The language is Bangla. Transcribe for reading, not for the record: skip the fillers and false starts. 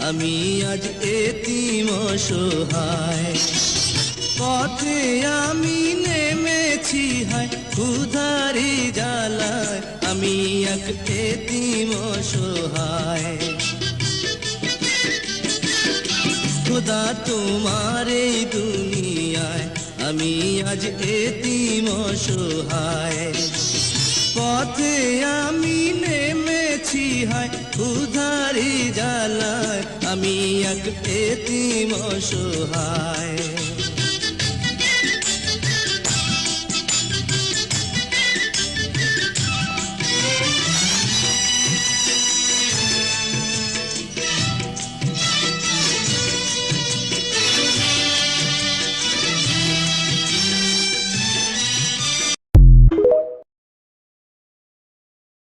আমি আজ এতিম অসহায়। পথে আমি নেমেছি হায় ক্ষুধারি জ্বালায়, আমি এক এতিম অসহায়। খোদা তোমার এই দুনিয়ায় আমি আজ এতিম অসহায়। পথে আমি নেমেছি হায় ক্ষুধারি জ্বালায়, আমি এক এতিম অসহায়।